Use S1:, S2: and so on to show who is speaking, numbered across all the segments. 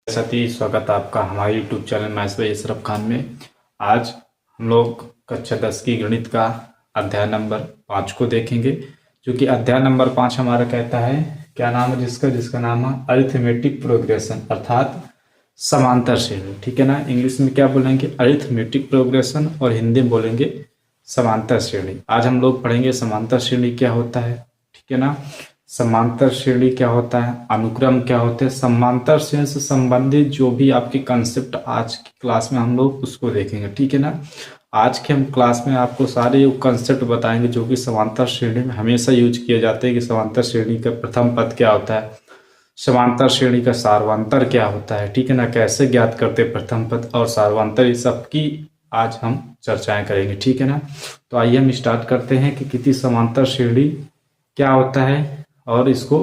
S1: साथ ही स्वागत है आपका हमारे YouTube channel maths by Ashraf Khan में। आज हम लोग कक्षा 10 की गणित का अध्याय नंबर 5 को देखेंगे, जो कि अध्याय नंबर 5 हमारा कहता है, क्या नाम है जिसका नाम है अरिथमेटिक प्रोग्रेशन, अर्थात समांतर श्रेणी। ठीक है ना, इंग्लिश में क्या बोलेंगे अरिथमेटिक प्रोग्रेशन और हिंदी में बोलेंगे समांतर श्रेणी। आज हम लोग पढ़ेंगे समांतर श्रेणी क्या होता है, ठीक है ना, समांतर श्रेणी क्या होता है, अनुक्रम क्या होते हैं, समांतर श्रेणी से संबंधित जो भी आपके कंसेप्ट आज की क्लास में हम लोग उसको देखेंगे। ठीक है ना, आज के हम क्लास में आपको सारे कंसेप्ट बताएंगे जो कि समांतर श्रेणी में हमेशा यूज किए जाते हैं कि समांतर श्रेणी का प्रथम पद क्या होता है, समांतर श्रेणी का सार्वंतर क्या होता है, ठीक है ना, कैसे ज्ञात करते प्रथम पद और सार्वंतर, इस सब की आज हम चर्चाएं करेंगे। ठीक है ना, तो आइए हम स्टार्ट करते हैं कि कितनी समांतर श्रेणी क्या होता है और इसको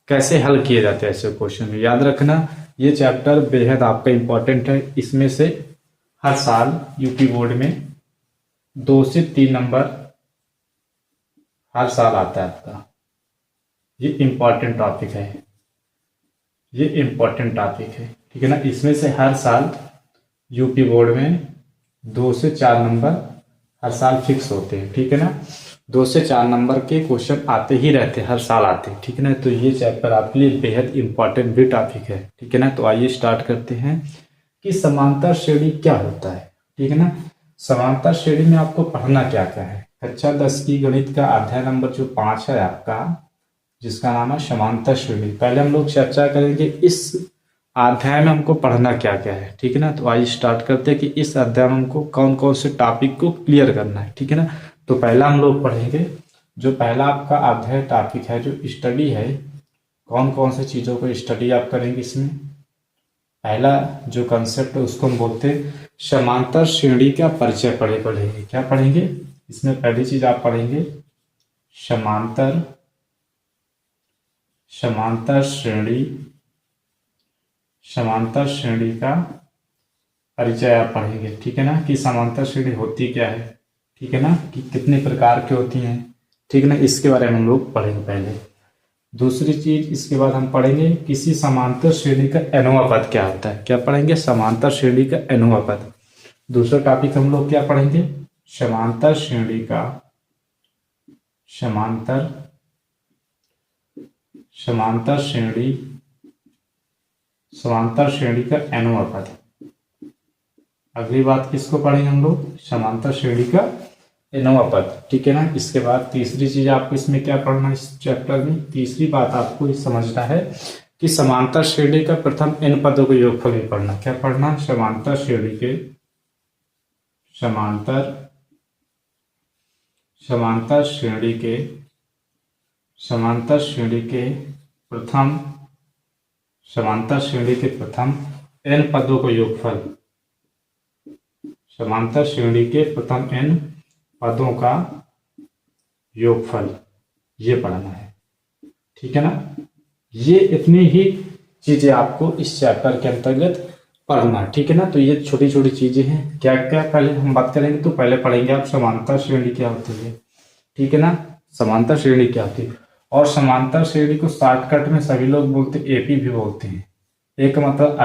S1: कैसे हल किए जाते हैं ऐसे क्वेश्चन में। याद रखना ये चैप्टर बेहद आपका इम्पोर्टेंट है, इसमें से हर साल यूपी बोर्ड में 2 से 3 नंबर हर साल आता है आपका। ये इम्पोर्टेंट टॉपिक है, ये इम्पोर्टेंट टॉपिक है, ठीक है ना। इसमें से हर साल यूपी बोर्ड में 2 से 4 नंबर हर साल फिक्स होते हैं, ठीक है ना। 2 से 4 नंबर के क्वेश्चन आते ही रहते हैं, हर साल आते हैं, ठीक है ना। तो ये चैप्टर आपके लिए बेहद इंपॉर्टेंट भी टॉपिक है, ठीक है ना। तो आइए स्टार्ट करते हैं कि समांतर श्रेणी क्या होता है, ठीक है ना। समांतर श्रेणी में आपको पढ़ना क्या क्या है। कक्षा 10 की गणित का अध्याय नंबर जो 5 है आपका, जिसका नाम है समांतर श्रेणी। पहले हम लोग चर्चा करेंगे इस अध्याय में हमको पढ़ना क्या क्या है, ठीक है ना। तो आइए स्टार्ट करते हैं कि इस अध्याय में हमको कौन कौन से टॉपिक को क्लियर करना है, ठीक है ना। तो पहला हम लोग पढ़ेंगे, जो पहला आपका अध्याय टॉपिक है जो स्टडी है, कौन कौन से चीज़ों को स्टडी आप करेंगे इसमें। पहला जो कंसेप्ट है उसको हम बोलते हैं समांतर श्रेणी का परिचय पढ़ेंगे। क्या पढ़ेंगे इसमें, पहली चीज आप पढ़ेंगे समांतर श्रेणी का परिचय आप पढ़ेंगे, ठीक है ना, कि समांतर श्रेणी होती क्या है, ठीक है ना, कि कितने प्रकार की होती हैं, ठीक है ना, इसके बारे में हम लोग पढ़ेंगे पहले। दूसरी चीज इसके बाद हम पढ़ेंगे किसी समांतर श्रेणी का एनोवा पद क्या होता है। क्या पढ़ेंगे, समांतर श्रेणी का एनोवा पद। दूसरा टॉपिक हम लोग क्या पढ़ेंगे, समांतर श्रेणी का एनोवा पद। अगली बात किसको पढ़ेंगे हम लोग, समांतर श्रेणी का एनोवा पद, ठीक है ना। इसके बाद तीसरी चीज आपको इसमें क्या पढ़ना है इस चैप्टर में, तीसरी बात आपको समझना है कि समांतर श्रेणी का प्रथम n पदों का योगफल भी पढ़ना। क्या पढ़ना, समांतर श्रेणी के प्रथम n पदों का योगफल, समांतर श्रेणी के प्रथम n पदों का योगफल, ये पढ़ना है, ठीक है ना। ये इतनी ही चीजें आपको इस चैप्टर के अंतर्गत पढ़ना है, ठीक है ना। तो ये छोटी छोटी चीजें हैं, क्या क्या पहले हम बात करेंगे। तो पहले पढ़ेंगे आप समांतर श्रेणी क्या होती है, ठीक है ना, समांतर श्रेणी क्या होती है। और समांतर श्रेणी को शॉर्टकट में सभी लोग बोलते हैं एपी भी बोलते हैं। ए का मतलब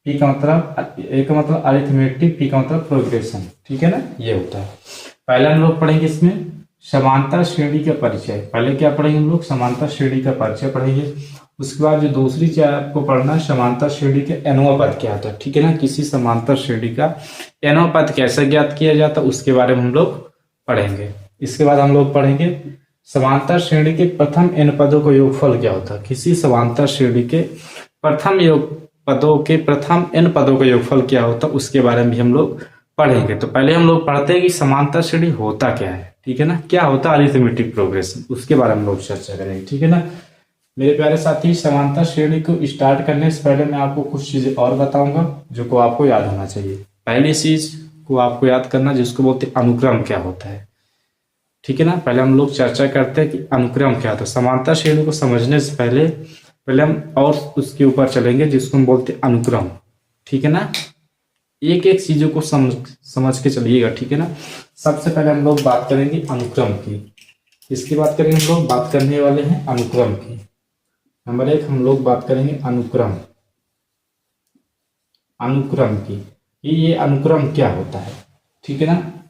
S1: पी का मतलब अरिथमेटिक, पी का मतलब प्रोग्रेशन, ठीक है ना, ये होता है। पहले हम लोग पढ़ेंगे इसमें समांतर श्रेणी का परिचय। पहले क्या पढ़ेंगे हम लोग, समांतर श्रेणी का परिचय पढ़ेंगे। उसके बाद जो दूसरी चीज आपको पढ़ना है, समांतर श्रेणी के एनोवा पद क्या होता है, ठीक है ना, किसी समांतर श्रेणी का एनोवा पद कैसे ज्ञात किया जाता है उसके बारे में हम लोग पढ़ेंगे। इसके बाद हम लोग पढ़ेंगे समांतर श्रेणी के प्रथम n पदों का योगफल क्या होता है। किसी समांतर श्रेणी के प्रथम n पदों का योगफल क्या होता है उसके बारे में भी हम लोग पढ़ेंगे। तो पहले हम लोग पढ़ते हैं कि समांतर श्रेणी होता क्या है, ठीक है ना, क्या होता है अरिथमेटिक प्रोग्रेशन, उसके बारे में लोग चर्चा करेंगे, ठीक है ना। मेरे प्यारे साथी, समांतर श्रेणी को स्टार्ट करने से पहले मैं आपको कुछ चीजें और बताऊंगा जो को आपको याद होना चाहिए। पहली चीज को आपको याद करना जिसको बोलते हैं अनुक्रम क्या होता है, ठीक है ना। पहले हम लोग चर्चा करते हैं कि अनुक्रम क्या होता है। समांतर श्रेणी को समझने से पहले हम और उसके ऊपर चलेंगे जिसको हम बोलते हैं अनुक्रम, ठीक है ना। एक एक चीजों को समझ के चलिएगा, ठीक है ना। सबसे पहले हम लोग बात करेंगे अनुक्रम की। इसकी बात करेंगे हम लोग बात करने वाले हैं अनुक्रम की। नंबर 1 हम लोग बात करेंगे अनुक्रम। अनुक्रम की। ये अनुक्रम क्या होता है, ठीक है ना।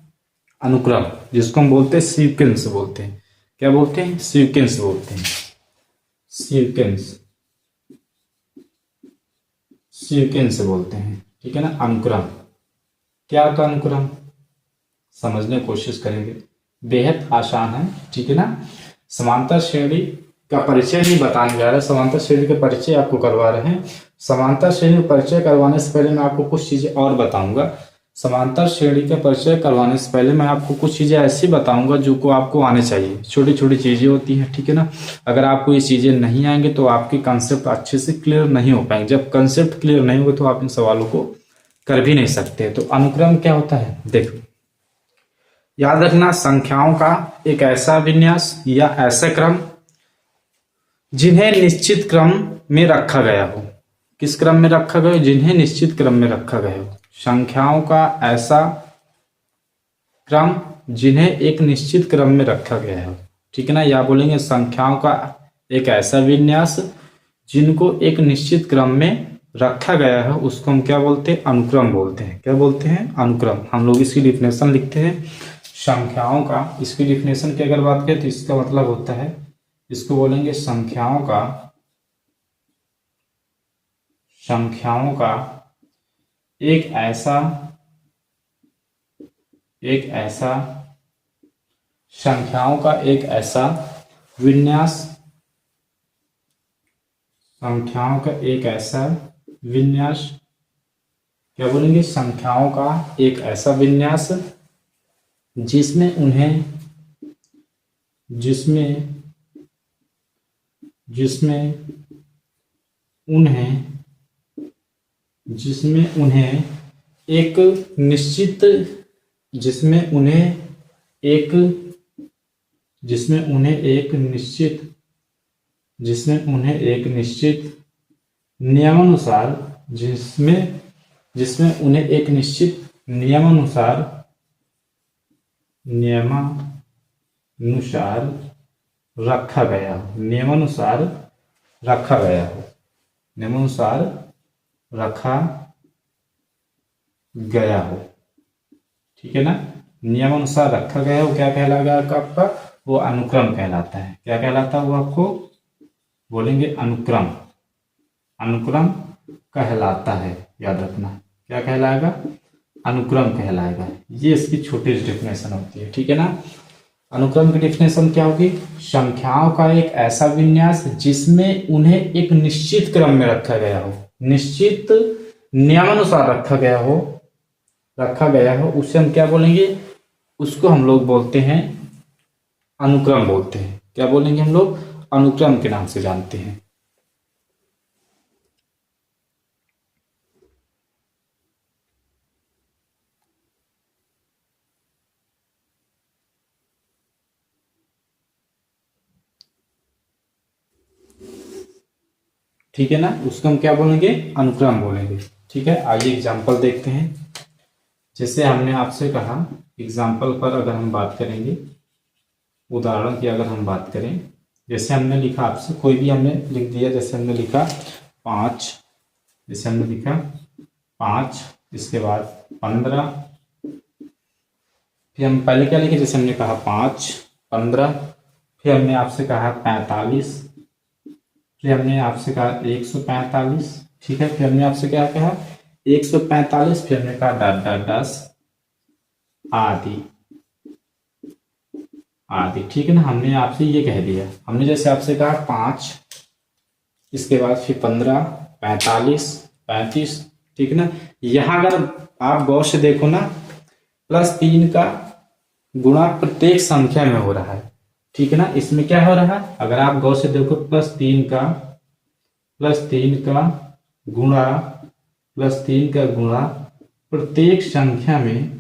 S1: अनुक्रम जिसको हम बोलते हैं सीक्वेंस बोलते हैं। क्या बोलते हैं, सीक्वेंस बोलते हैं। सीक्वेंस, सीक्वेंस बोलते हैं, ठीक है ना। अनुक्रम क्या होता है, अनुक्रम समझने की कोशिश करेंगे, बेहद आसान है, ठीक है ना। समांतर श्रेणी का परिचय नहीं बताने जा रहे, समांतर श्रेणी का परिचय आपको करवा रहे हैं। समांतर श्रेणी का परिचय करवाने से पहले मैं आपको कुछ चीजें और बताऊंगा। समांतर श्रेणी का परिचय करवाने से पहले मैं आपको कुछ चीजें ऐसी बताऊंगा जो को आपको आने चाहिए। छोटी छोटी चीजें होती हैं, ठीक है ना। अगर आपको ये चीजें नहीं आएंगे तो आपके कंसेप्ट अच्छे से क्लियर नहीं हो पाएंगे। जब कंसेप्ट क्लियर नहीं होगा तो आप इन सवालों को कर भी नहीं सकते। तो अनुक्रम क्या होता है, देखो याद रखना, संख्याओं का एक ऐसा विन्यास या ऐसा क्रम जिन्हें निश्चित क्रम में रखा गया हो। किस क्रम में रखा गया हो, जिन्हें निश्चित क्रम में रखा गया हो। संख्याओं का ऐसा क्रम जिन्हें एक निश्चित क्रम में रखा गया हो, ठीक है ना। या बोलेंगे संख्याओं का एक ऐसा विन्यास जिनको एक निश्चित क्रम में रखा गया है, उसको हम क्या बोलते हैं, अनुक्रम बोलते हैं। क्या बोलते हैं, अनुक्रम। हम लोग इसकी डिफिनेशन लिखते हैं संख्याओं का। इसकी डिफिनेशन की अगर बात करें तो इसका मतलब होता है, इसको बोलेंगे संख्याओं का एक ऐसा संख्याओं का एक ऐसा विन्यास, संख्याओं का एक ऐसा विन्यास, क्या बोलेंगे, संख्याओं का एक ऐसा विन्यास जिसमें उन्हें एक निश्चित नियमानुसार रखा गया हो, नियमानुसार रखा गया हो, ठीक है ना। नियमानुसार रखा गया हो क्या कहलाएगा आपका, वो अनुक्रम कहलाता है। क्या कहलाता है वो, आपको बोलेंगे अनुक्रम। अनुक्रम कहलाता है, याद रखना। क्या कहलाएगा, अनुक्रम कहलाएगा। ये इसकी छोटी सी डिफिनेशन होती है, ठीक है ना। अनुक्रम की डिफिनेशन क्या होगी, संख्याओं का एक ऐसा विन्यास जिसमें उन्हें एक निश्चित क्रम में रखा गया हो, निश्चित नियमानुसार रखा गया हो, उसे हम क्या बोलेंगे, उसको हम लोग बोलते हैं अनुक्रम बोलते हैं। क्या बोलेंगे हम लोग, अनुक्रम के नाम से जानते हैं। ठीक है ना, उसको हम क्या बोलेंगे, अनुक्रम बोलेंगे। ठीक है, आइए एग्जाम्पल देखते हैं। जैसे हमने आपसे कहा, एग्जाम्पल पर अगर हम बात करेंगे, उदाहरण की अगर हम बात करें, जैसे हमने लिखा आपसे, कोई भी हमने लिख दिया, जैसे हमने लिखा 5, जैसे हमने लिखा 5, इसके बाद 15, फिर हम पहले क्या लिखे, जैसे हमने कहा 5, 15, फिर हमने आपसे कहा 45, फिर हमने आपसे कहा 145, ठीक है, फिर हमने आपसे क्या कहा 145, फिर हमने कहा डॉट डॉट डॉट आदि आदि, ठीक है ना। हमने आपसे ये कह दिया, हमने जैसे आपसे कहा 5, इसके बाद फिर 15, 45, 35, ठीक है ना। यहां अगर आप गौर से देखो ना, +3 का गुणा प्रत्येक संख्या में हो रहा है, ठीक है ना। इसमें क्या हो रहा है, अगर आप गौर से देखो, +3 का गुणा प्रत्येक संख्या में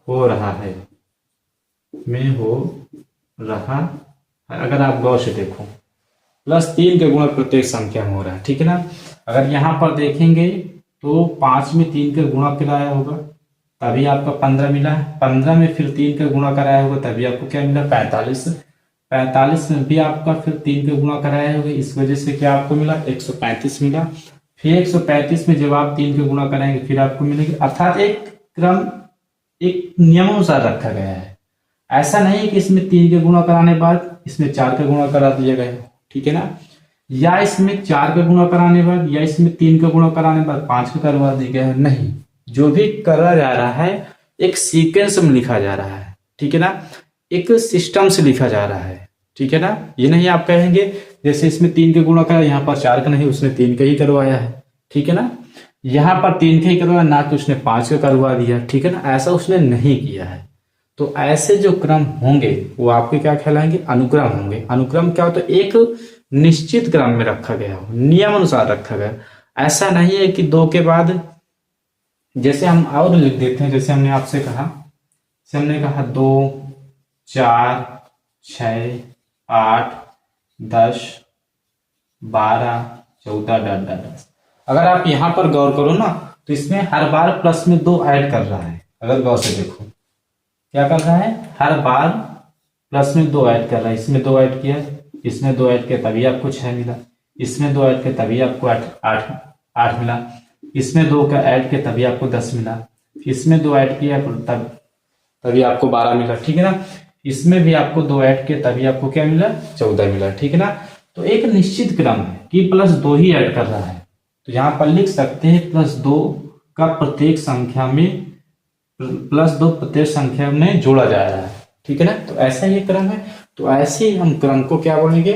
S1: हो रहा है, अगर आप गौर से देखो, +3 का गुणा प्रत्येक संख्या में हो रहा है, ठीक है ना। अगर यहां पर देखेंगे तो 5 में 3 का गुणा कराया होगा, तभी आपका 15 मिला है। 15 में फिर 3 का गुणा कराया होगा, तभी आपको क्या मिला, 45। 45 में भी आपका फिर 3 के गुणा कराए होंगे, इस वजह से क्या आपको मिला 135 मिला। फिर 135 में जब आप 3 के गुणा कराएंगे फिर आपको मिलेगी, अर्थात एक क्रम एक नियमानुसार रखा गया है। ऐसा नहीं है कि इसमें 3 के गुणा कराने के बाद इसमें 4 का गुणा करा दिया गया, ठीक है ना, या इसमें 4 का गुणा कराने के बाद या इसमें 3 का गुणा कराने के बाद 5 का करवा दिया गया है। नहीं, जो भी करा जा रहा है एक सीक्वेंस में लिखा जा रहा है, ठीक है ना, एक सिस्टम से लिखा जा रहा है, ठीक है ना। ये नहीं आप कहेंगे जैसे इसमें 3 के गुणा करा, यहाँ पर 4 का नहीं, उसने 3 का ही करवाया है, ठीक है ना, यहाँ पर 3 का ही करवाया, ना कि उसने 5 का करवा दिया, ठीक है ना, ऐसा उसने नहीं किया है। तो ऐसे जो क्रम होंगे वो आपके क्या कहलाएंगे, अनुक्रम होंगे। अनुक्रम क्या होता है, एक निश्चित क्रम में रखा गया हो, नियम अनुसार रखा गया। ऐसा नहीं है कि 2 के बाद जैसे हम और लिख देते हैं, जैसे हमने आपसे कहा, जैसे हमने कहा 2 4 6 8 10 12 14 डॉट डॉट डॉट। अगर आप यहां पर गौर करो ना तो इसमें हर बार प्लस में 2 ऐड कर रहा है। अगर गौर से देखो क्या कर रहा है, हर बार प्लस में 2 ऐड कर रहा है। इसमें 2 ऐड किया, इसमें 2 ऐड किया तभी आपको 6 मिला, इसमें 2 ऐड किया तभी आपको 8 मिला, इसमें 2 का ऐड किया तभी आपको 10 मिला, इसमें 2 ऐड किया तभी आपको 12 मिला, ठीक है ना, इसमें भी आपको 2 ऐड किया तभी आपको क्या मिला, 14 मिला, ठीक है ना। तो एक निश्चित क्रम है कि प्लस 2 ही ऐड कर रहा है, तो यहां पर लिख सकते हैं +2 का प्रत्येक संख्या में +2 प्रत्येक संख्या में जोड़ा जा रहा है, ठीक है ना। तो ऐसा ही क्रम है, तो ऐसे ही हम क्रम को क्या बोलेंगे,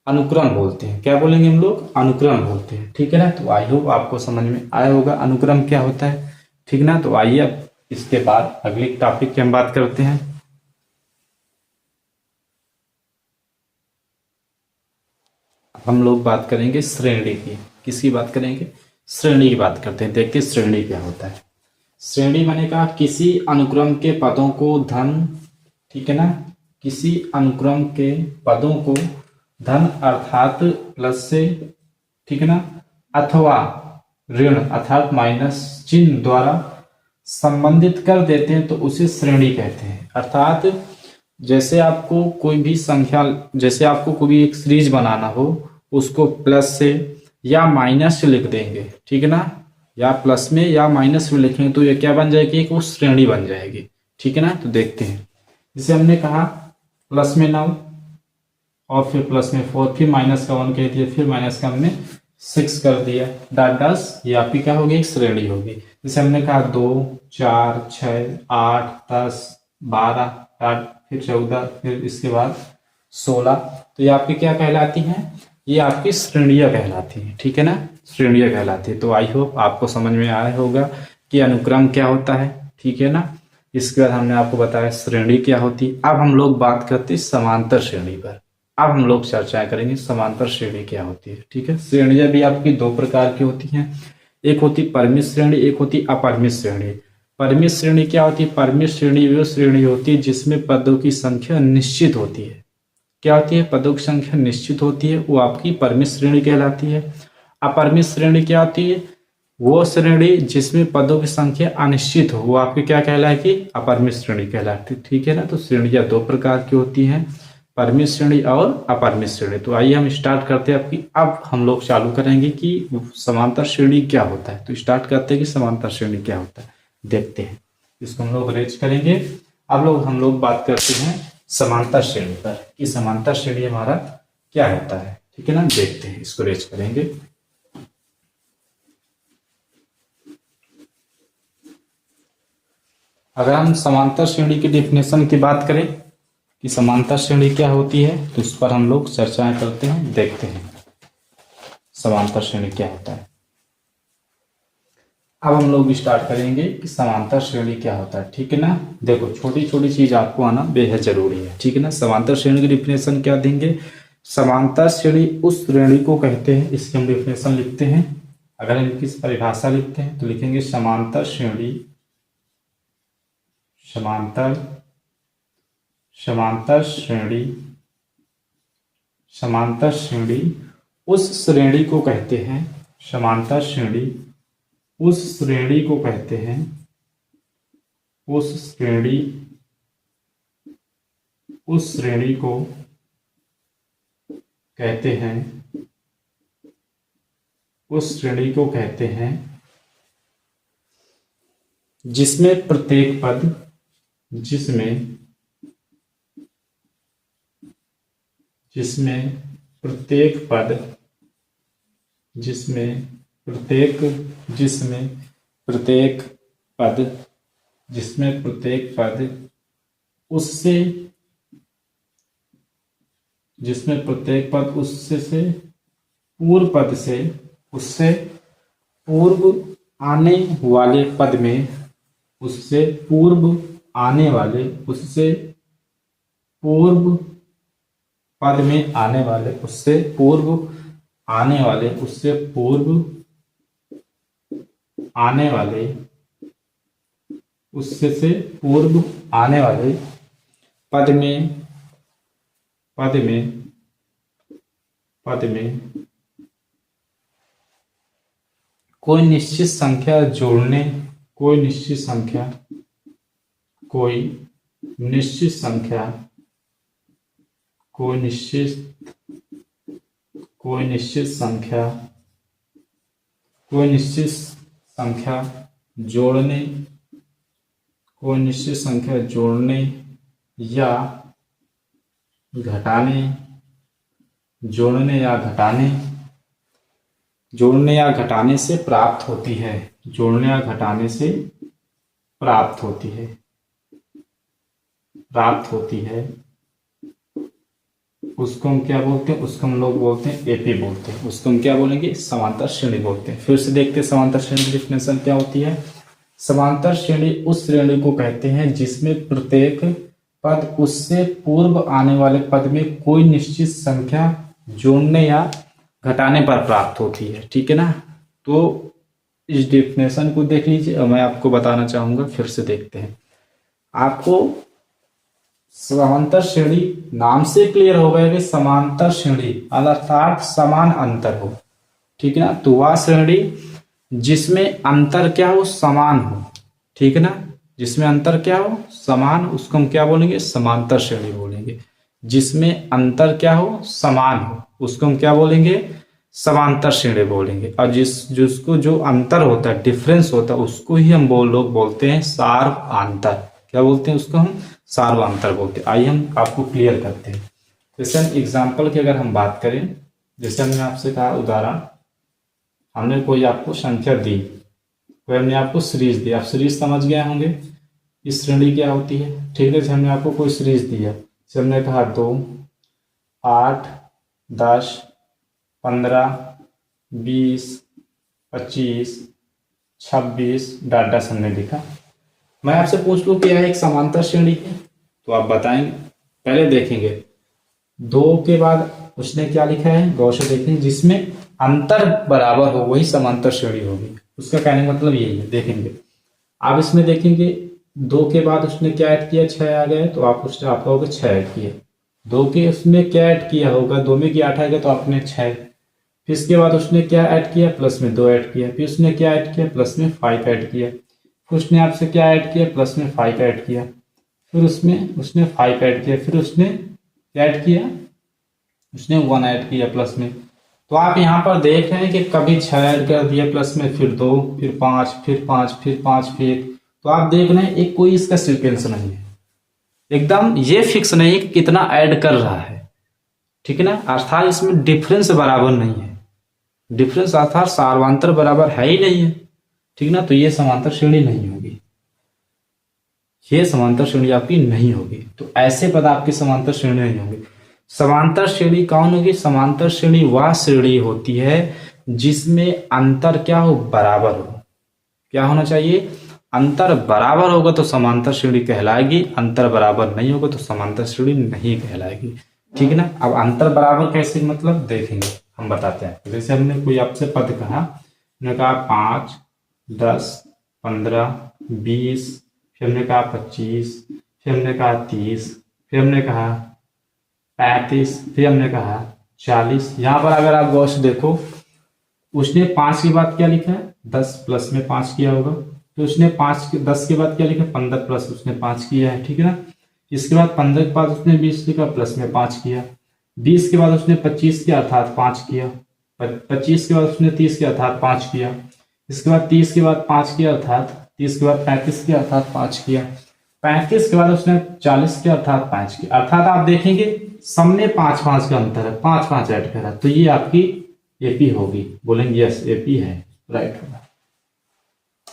S1: अनुक्रम बोलते हैं। क्या बोलेंगे हम लोग, अनुक्रम बोलते हैं, ठीक है ना। तो आई होप आपको समझ में आया होगा अनुक्रम क्या होता है, ठीक ना। तो आइए अब इसके बाद अगले टॉपिक की हम बात करते हैं। हम लोग बात करेंगे श्रेणी की। किसकी बात करेंगे, श्रेणी की बात करते हैं। देखते हैं श्रेणी क्या होता है। श्रेणी माने का किसी अनुक्रम के पदों को धन, ठीक है ना, किसी अनुक्रम के पदों को धन अर्थात प्लस से, ठीक है ना, अथवा ऋण अर्थात माइनस चिन्ह द्वारा संबंधित कर देते हैं तो उसे श्रेणी कहते हैं। अर्थात जैसे आपको कोई भी संख्या, जैसे आपको कोई एक सीरीज बनाना हो उसको प्लस से या माइनस से लिख देंगे, ठीक है ना, या प्लस में या माइनस में लिखेंगे तो ये क्या बन जाएगी, एक वो श्रेणी बन जाएगी, ठीक है ना। तो देखते हैं, जैसे हमने कहा प्लस में 9 और फिर प्लस में 4, फिर माइनस का 1 कह दिया, फिर माइनस का हमने 6 कर दिया, डॉट 10, ये आपकी क्या होगी, एक श्रेणी होगी। जैसे हमने कहा 2 4 6 8 10 12 फिर 14, फिर इसके बाद 16, तो ये आपकी क्या कहलाती हैं, ये आपकी श्रेणियां कहलाती हैं, ठीक है ना, श्रेणियां कहलाती है। तो आई होप आपको समझ में आया होगा कि अनुक्रम क्या होता है, ठीक है ना। इसके बाद हमने आपको बताया श्रेणी क्या होती है। अब हम लोग बात करते हैं समांतर श्रेणी पर। अब हम लोग चर्चाएं करेंगे समांतर श्रेणी क्या होती है, ठीक है। श्रेणियां भी आपकी 2 प्रकार की होती हैं, एक होती परिमित श्रेणी, एक होती अपरिमित श्रेणी। परिमित श्रेणी क्या होती है, परिमित श्रेणी वो श्रेणी होती है जिसमें पदों की संख्या निश्चित होती है। क्या होती है, पदों की संख्या निश्चित होती है, वो आपकी परिमित श्रेणी कहलाती है। अपरिमित श्रेणी क्या होती है, वो श्रेणी जिसमें पदों की संख्या अनिश्चित हो, वो आपकी क्या कहलाएगी, अपरिमित श्रेणी कहलाती है, ठीक है ना। तो श्रेणियां 2 प्रकार की होती हैं, परिमित श्रेणी और अपरिमित श्रेणी। तो आइए हम स्टार्ट करते हैं आपकी। अब हम लोग चालू करेंगे कि समांतर श्रेणी क्या होता है। तो स्टार्ट करते हैं कि समांतर श्रेणी क्या होता है, देखते हैं। इसको हम लोग रेज करेंगे। अब हम लोग बात करते हैं समांतर श्रेणी पर कि समांतर श्रेणी हमारा क्या होता है, ठीक है ना। देखते हैं, इसको रेज करेंगे। अगर हम समांतर श्रेणी की डेफिनेशन की बात करें कि समांतर श्रेणी क्या होती है तो इस पर हम लोग चर्चाएं करते हैं, देखते हैं समांतर श्रेणी क्या होता है। अब हम लोग स्टार्ट करेंगे कि समांतर श्रेणी क्या होता है, ठीक है ना। देखो छोटी छोटी चीज आपको आना बेहद जरूरी है, ठीक है ना। समांतर श्रेणी की डिफिनेशन क्या देंगे, समांतर श्रेणी उस श्रेणी को कहते हैं, इसकी हम डिफिनेशन लिखते हैं। अगर हम इनकी परिभाषा लिखते हैं तो लिखेंगे समांतर श्रेणी, समांतर श्रेणी, समांतर श्रेणी उस श्रेणी को कहते हैं, समांतर श्रेणी उस श्रेणी को कहते हैं, उस श्रेणी को कहते हैं, उस श्रेणी को कहते हैं जिसमें प्रत्येक पद, जिसमें प्रत्येक पद, जिसमें प्रत्येक पद उससे, जिसमें प्रत्येक पद उससे से पूर्व पद से, उससे पूर्व आने वाले पद में, उससे पूर्व आने वाले, उससे पूर्व पद में आने वाले, उससे पूर्व आने वाले, उससे पूर्व आने वाले, उससे से पूर्व आने वाले पद में कोई निश्चित संख्या जोड़ने, कोई निश्चित संख्या जोड़ने या घटाने, जोड़ने या घटाने से प्राप्त होती है, जोड़ने या घटाने से प्राप्त होती है, उसको हम क्या बोलते हैं? उसको हम लोग बोलते हैं एपी बोलते हैं। उसको हम क्या बोलेंगे? समांतर श्रेणी बोलते हैं। फिर से देखते हैं समांतर श्रेणी की डेफिनेशन क्या होती है। समांतर श्रेणी उस श्रेणी को कहते हैं जिसमें प्रत्येक पद उससे पूर्व आने वाले पद में कोई निश्चित संख्या जोड़ने या घटाने पर प्राप्त होती है। ठीक है ना। तो इस डेफिनेशन को देख लीजिए और मैं आपको बताना चाहूंगा, फिर से देखते हैं। आपको समांतर श्रेणी नाम से क्लियर हो गया कि समांतर श्रेणी अर्थात समान अंतर हो। ठीक है ना। तो वह श्रेणी जिसमें अंतर क्या हो? समान हो। ठीक है ना। जिसमें अंतर क्या हो? समान, उसको हम क्या बोलेंगे? समांतर श्रेणी बोलेंगे। जिसमें अंतर क्या हो? समान हो, उसको हम क्या बोलेंगे? समांतर श्रेणी बोलेंगे। और जिसको जो अंतर होता है, डिफरेंस होता है, उसको ही हम लोग बोलते हैं सार्वआंतर। क्या बोलते हैं उसको? हम सार्वआंतर बोलते हैं। आइए हम आपको क्लियर करते हैं। जैसे हम एग्जाम्पल की अगर हम बात करें, जैसे हमने आपसे कहा उदाहरण, हमने कोई आपको संख्या दी, कोई हमने आपको सीरीज दी, आप सीरीज समझ गए होंगे इस श्रेणी क्या होती है। ठीक है। जैसे हमने आपको कोई सीरीज दिया, जैसे हमने कहा 2, 8, 10, 15, 20, 25, 26 डाटा हमने लिखा। मैं आपसे पूछ लूं कि यह एक समांतर श्रेणी है, तो आप बताएंगे। पहले देखेंगे 2 के बाद उसने क्या लिखा है, गौर से देखेंगे। जिसमें अंतर बराबर हो वही समांतर श्रेणी होगी। उसका कहने का मतलब यही है। देखेंगे आप इसमें देखेंगे 2 के बाद उसने क्या ऐड किया? 6 आ गया, तो आप उसने आपका होगा 6 ऐड किया। 2 के उसमें क्या ऐड किया होगा? 2 में 8 आ गया, तो आपने 6। फिर इसके बाद उसने क्या ऐड किया? प्लस में 2 ऐड किया। फिर उसने क्या ऐड किया? प्लस में 5 ऐड किया। फिर उसने आपसे क्या ऐड किया? प्लस में 5 ऐड किया। फिर उसने 5 ऐड किया। फिर उसने क्या ऐड किया? उसने 1 ऐड किया प्लस में। तो आप यहाँ पर देख रहे हैं कि कभी 6 ऐड कर दिया प्लस में, फिर 2, फिर 5, फिर 5, फिर 5, फिर 1। तो आप देख रहे हैं एक कोई इसका सीक्वेंस नहीं है, एकदम ये फिक्स नहीं है कि कितना ऐड कर रहा है। ठीक है ना। अर्थात इसमें डिफरेंस बराबर नहीं है। डिफरेंस अर्थात सार्वंतर बराबर है ही नहीं है। ठीक ना। तो ये समांतर श्रेणी नहीं होगी, ये समांतर श्रेणी आपकी नहीं होगी। तो ऐसे पद आपकी समांतर श्रेणी नहीं होंगे। समांतर श्रेणी कौन होगी? समांतर श्रेणी वह श्रेणी होती है जिसमें अंतर क्या हो? बराबर हो। क्या होना चाहिए? अंतर बराबर होगा तो समांतर श्रेणी कहलाएगी, अंतर बराबर नहीं होगा तो समांतर श्रेणी नहीं कहलाएगी। ठीक है ना। अब अंतर बराबर कैसे मतलब देखेंगे, हम बताते हैं। जैसे हमने कोई आपसे पद कहा, हमने कहा 5, 10, 15, 20, फिर हमने कहा 25, फिर हमने कहा 30, फिर हमने कहा 35, फिर हमने कहा 40। यहाँ पर अगर आप गौर से देखो, उसने 5 के बाद क्या लिखा है? 10 प्लस में 5 किया होगा। तो उसने 10 के बाद क्या लिखा? 15 प्लस उसने 5 किया है। ठीक है ना। इसके बाद 15 के बाद उसने 20 लिखा, प्लस में 5 किया। 20 के बाद उसने 25 किया अर्थात 5 किया, 25 के बाद उसने 30 किया अर्थात 5 किया, इसके बाद 30 के बाद 5 किया अर्थात 30 के बाद 35 किया अर्थात 5 किया, 35 के बाद उसने 40 किया अर्थात 5 किया। अर्थात आप देखेंगे सब में 5-5 का अंतर है, 5-5 ऐड करा, तो ये आपकी एपी होगी। बोलेंगे यस एपी है, राइट होगा।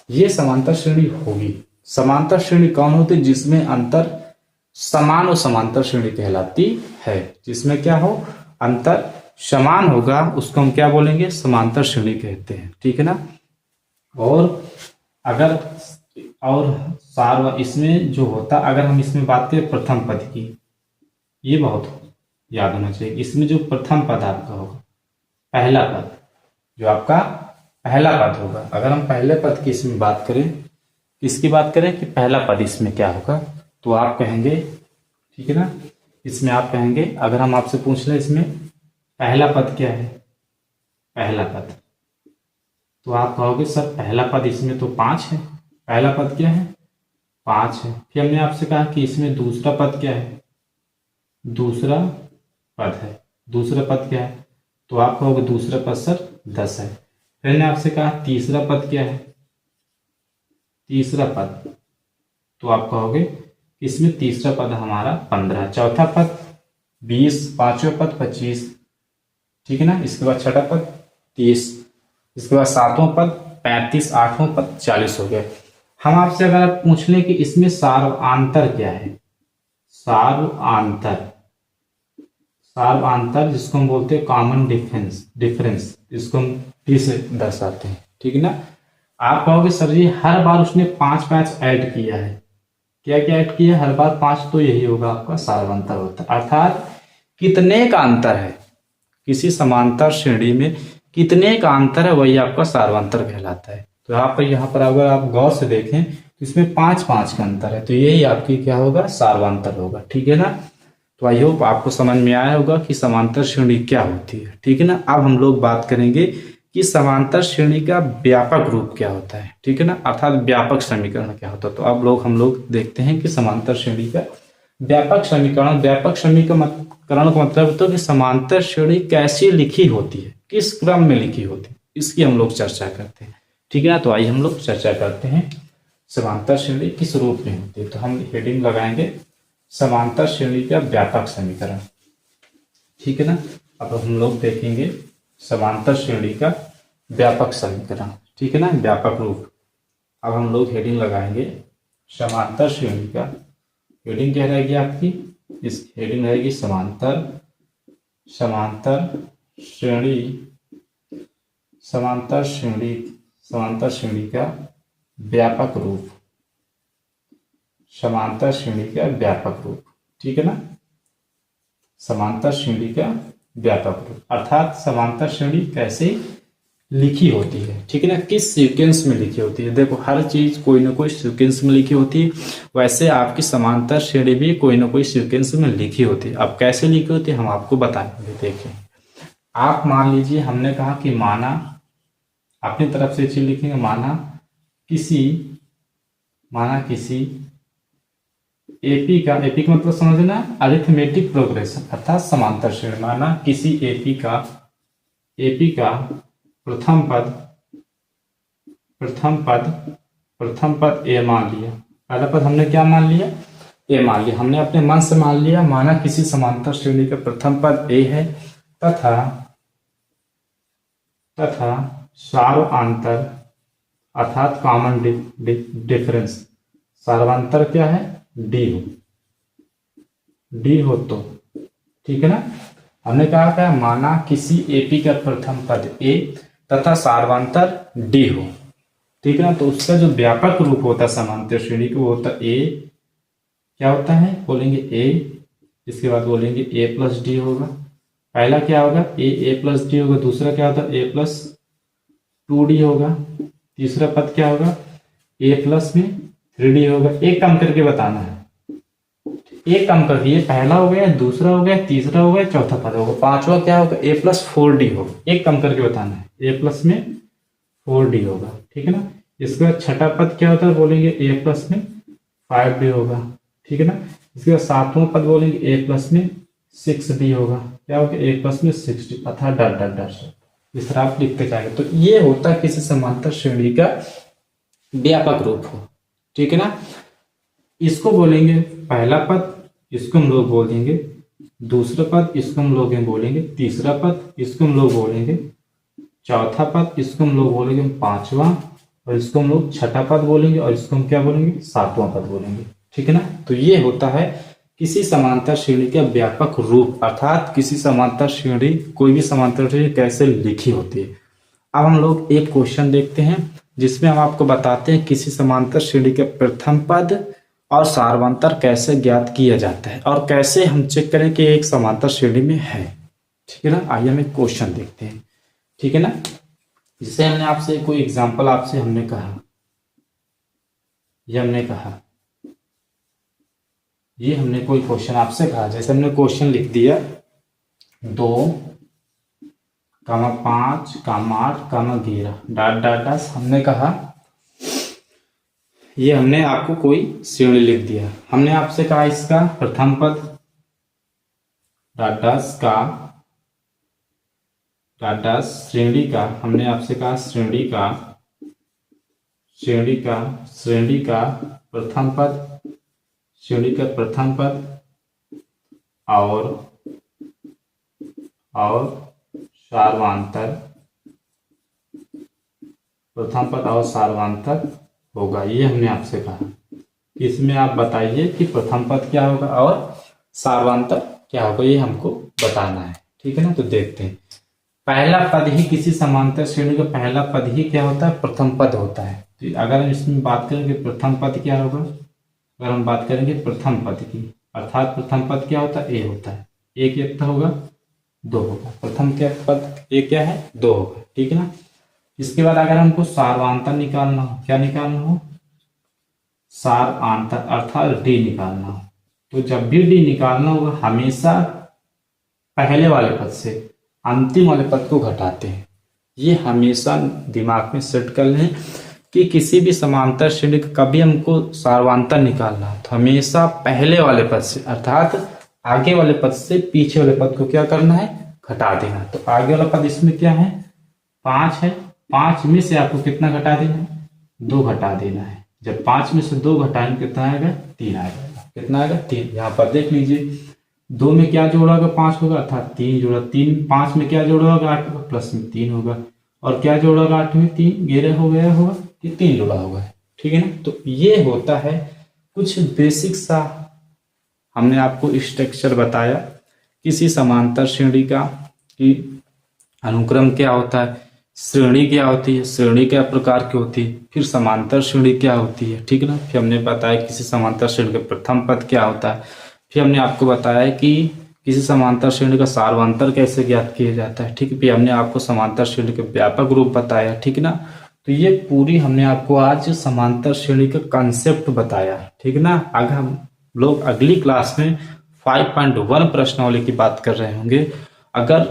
S1: ये समांतर श्रेणी होगी। समांतर श्रेणी कौन होती है? जिसमें अंतर समान और समांतर श्रेणी कहलाती है। जिसमें क्या हो, अंतर समान होगा उसको हम क्या बोलेंगे? समांतर श्रेणी कहते हैं, ठीक है ना। और अगर इसमें जो होता, अगर हम इसमें बात करें प्रथम पद की, ये बहुत याद होना चाहिए। इसमें जो प्रथम पद आपका होगा, पहला पद जो आपका पहला पद होगा, अगर हम पहले पद की इसमें बात करें, किसकी बात करें कि पहला पद इसमें क्या होगा, तो आप कहेंगे, ठीक है ना, इसमें आप कहेंगे, अगर हम आपसे पूछ लें इसमें पहला पद क्या है, पहला पद, तो आप कहोगे सर पहला पद इसमें तो 5 है। पहला पद क्या है? 5 है। फिर हमने आपसे कहा कि इसमें दूसरा पद क्या है? दूसरा पद है। दूसरा पद क्या है? तो आप कहोगे दूसरा पद सर 10 है। फिर हमने आपसे कहा तीसरा पद क्या है? तीसरा पद, तो आप कहोगे इसमें तीसरा पद हमारा 15, चौथा पद 20, पांचवा पद 25, ठीक है ना। इसके बाद छठा पद 30, इसके बाद सातवां पद 35, आठवां पद 40 हो गया। हम आपसे अगर पूछ लें कि इसमें सार्वआंतर क्या है, सार्वआंतर जिसको हम बोलते हैं कॉमन डिफरेंस, इसको हम टी से दर्शाते हैं, ठीक है ना। आप कहोगे सर जी हर बार उसने 5-5 ऐड किया है। क्या क्या ऐड किया? हर बार 5, तो यही होगा आपका सार्वआंतर होता है। अर्थात कितने का अंतर है, किसी समांतर श्रेणी में कितने का अंतर है, वही आपका सार्वआंतर कहलाता है। तो यहाँ पर अगर आप गौर से देखें तो इसमें 5-5 का अंतर है, तो यही आपकी क्या होगा? सार्वआंतर होगा, ठीक है ना। तो आई होप आपको समझ में आया होगा कि समांतर श्रेणी क्या होती है, ठीक है ना। अब हम लोग बात करेंगे कि समांतर श्रेणी का व्यापक रूप क्या होता है, ठीक है ना, अर्थात व्यापक समीकरण क्या होता है। तो अब हम लोग देखते हैं कि समांतर श्रेणी का व्यापक समीकरण का मतलब होता है कि समांतर श्रेणी कैसी लिखी होती है, किस क्रम में लिखी होती है, इसकी हम लोग चर्चा करते हैं, ठीक है ना। तो आइए हम लोग चर्चा करते हैं समांतर श्रेणी किस रूप में होती है। तो हम हेडिंग लगाएंगे समांतर श्रेणी का व्यापक समीकरण, ठीक है ना। अब हम लोग देखेंगे समांतर श्रेणी का व्यापक समीकरण, ठीक है ना, व्यापक रूप। अब हम लोग हेडिंग लगाएंगे समांतर श्रेणी का, हेडिंग क्या रहेगी आपकी? इस हेडिंग रहेगी समांतर श्रेणी का व्यापक रूप, समांतर श्रेणी का व्यापक रूप, ठीक है ना। समांतर श्रेणी का व्यापक रूप अर्थात समांतर श्रेणी कैसे लिखी होती है, ठीक है ना, किस सीक्वेंस में लिखी होती है। देखो हर चीज कोई ना कोई सीक्वेंस में लिखी होती है, वैसे आपकी समांतर श्रेणी भी कोई ना कोई सीक्वेंस में लिखी होती है। अब कैसे लिखी होती है हम आपको बताएंगे। देखिए आप मान लीजिए हमने कहा कि माना, अपनी तरफ से चीज लिखेंगे, माना किसी एपी का मतलब समझना अरिथमेटिक प्रोग्रेशन अर्थात समांतर श्रेणी। माना किसी एपी का प्रथम पद ए मान लिया। पहला पद हमने क्या मान लिया? ए मान लिया, हमने अपने मन से मान लिया। माना किसी समांतर श्रेणी का प्रथम पद ए है तथा सार्वआंतर अर्थात कॉमन डिफरेंस, सार्वआंतर क्या है? डी हो तो, ठीक है ना। हमने कहा था माना किसी एपी का प्रथम पद ए तथा सार्वआंतर डी हो, ठीक है ना। तो उसका जो व्यापक रूप होता है समांतर श्रेणी का वो होता है ए, क्या होता है? बोलेंगे ए, इसके बाद बोलेंगे ए प्लस डी होगा। पहला क्या होगा? ए प्लस डी होगा। दूसरा क्या होता है? ए प्लस 2d होगा। तीसरा पद क्या होगा? ए प्लस में 3d होगा। एक कम करके बताना है, एक कम कर दिए, पहला हो गया, दूसरा हो गया, तीसरा हो गया, चौथा पद होगा। पांचवा क्या होगा? ए प्लस 4d होगा। एक कम करके बताना है, ए प्लस में 4d होगा, ठीक है ना। इसके बाद छठा पद क्या होता है? बोलेंगे ए प्लस में 5d होगा, ठीक है ना। इसके बाद सातवां पद बोलेंगे ए प्लस में 6d होगा। क्या होगा, 1 प्लस में 6d अर्थात डॉट डॉट डॉट। इस तरह आप लिखते जाएंगे। तो ये होता है किसी समांतर श्रेणी का व्यापक रूप हो। ठीक है ना। इसको बोलेंगे पहला पद, इसको हम लोग बोल देंगे दूसरा पद, इसको हम लोग बोलेंगे तीसरा पद, इसको हम लोग बोलेंगे चौथा पद, इसको हम लोग बोलेंगे पांचवा, और इसको हम लोग छठा पद बोलेंगे, और इसको हम क्या बोलेंगे, सातवां पद बोलेंगे। ठीक है ना। तो ये होता है किसी समांतर श्रेणी का व्यापक रूप, अर्थात किसी समांतर श्रेणी, कोई भी समांतर श्रेणी कैसे लिखी होती है। अब हम लोग एक क्वेश्चन देखते हैं जिसमें हम आपको बताते हैं किसी समांतर श्रेणी के प्रथम पद और सार्वंतर कैसे ज्ञात किया जाता है और कैसे हम चेक करें कि एक समांतर श्रेणी में है। ठीक है ना। आइए हम एक क्वेश्चन देखते हैं। ठीक है ना। जैसे हमने आपसे कोई एग्जांपल आपसे हमने कहा, ये हमने कोई क्वेश्चन आपसे कहा, जैसे हमने क्वेश्चन लिख दिया 2, 5, 8, 11 डॉट डॉट डॉट। हमने कहा ये हमने आपको कोई श्रेणी लिख दिया। हमने आपसे कहा इसका प्रथम पद डॉट डॉट का श्रेणी का, हमने आपसे कहा श्रेणी का प्रथम पद, श्रेणी का प्रथम पद और सार्वंतर, प्रथम पद और सार्वंतर होगा। ये हमने आपसे कहा। इसमें आप बताइए कि प्रथम पद क्या होगा और सार्वंतर क्या होगा, ये हमको बताना है। ठीक है ना। तो देखते हैं। पहला पद ही किसी समांतर श्रेणी का पहला पद ही क्या होता है, प्रथम पद होता है। तो अगर हम इसमें बात करेंगे प्रथम पद क्या होगा, अगर हम बात करेंगे प्रथम पद की, अर्थात प्रथम पद क्या होता है, ए होता है। ए कितना होगा, 2 होगा। प्रथम क्या पद ए क्या है, 2 होगा। ठीक है ना। इसके बाद अगर हमको सार्वंतर निकालना हो, क्या निकालना हो, सार्वंतर अर्थात डी निकालना हो, तो जब भी डी निकालना होगा हमेशा पहले वाले पद से अंतिम वाले पद को घटाते हैं। ये हमेशा दिमाग में सेट कर लें कि किसी भी समांतर श्रेणी का कभी हमको सार्वंतर निकालना हो तो हमेशा पहले वाले पद से अर्थात आगे वाले पद से पीछे वाले पद को क्या करना है, घटा देना। तो आगे वाला पद इसमें क्या है, 5 है। 5 में से आपको कितना घटा देना है, 2 घटा देना है। जब 5 में से 2 घटाएंगे कितना आएगा, 3 आएगा। कितना आएगा, 3। यहाँ पर देख लीजिए 2 में क्या जोड़ा होगा, 5 होगा, अर्थात 3 जोड़ा। 5 में क्या जोड़ा होगा, 8 होगा, प्लस में 3 होगा, और क्या जोड़ा होगा 8 में 3 गेरा हो गया होगा कि 3 जोड़ा होगा। ठीक है ना। तो ये होता है कुछ बेसिक सा हमने आपको स्ट्रक्चर बताया किसी समांतर श्रेणी का कि अनुक्रम क्या होता है, श्रेणी क्या होती है, श्रेणी क्या प्रकार की होती है, फिर समांतर श्रेणी क्या होती है। ठीक है ना। फिर हमने बताया किसी समांतर श्रेणी का प्रथम पद क्या होता है। फिर हमने आपको बताया कि किसी समांतर श्रेणी का सार्वंतर कैसे ज्ञात किया जाता है। ठीक है। फिर हमने आपको समांतर श्रेणी का व्यापक रूप बताया। ठीक है ना। तो ये पूरी हमने आपको आज समांतर श्रेणी का कंसेप्ट बताया। ठीक है ना। आगे हम लोग अगली क्लास में 5.1 प्रश्नावली की बात कर रहे होंगे। अगर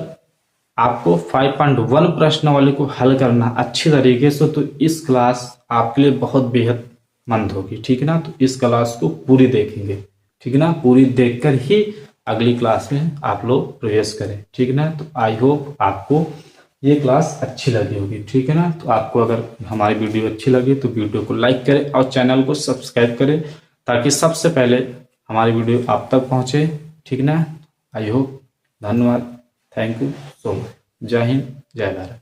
S1: आपको 5.1 प्रश्नावली को हल करना अच्छी तरीके से तो इस क्लास आपके लिए बहुत बेहद मंद होगी। ठीक है ना। तो इस क्लास को पूरी देखेंगे। ठीक है ना। पूरी देखकर ही अगली क्लास में आप लोग प्रवेश करें। ठीक है ना। तो आई होप आपको ये क्लास अच्छी लगी होगी। ठीक है ना। तो आपको अगर हमारी वीडियो अच्छी लगी तो वीडियो को लाइक करें और चैनल को सब्सक्राइब करें ताकि सबसे पहले हमारी वीडियो आप तक पहुंचे। ठीक ना। I hope. धन्यवाद। Thank you so much. जय हिंद, जय भारत।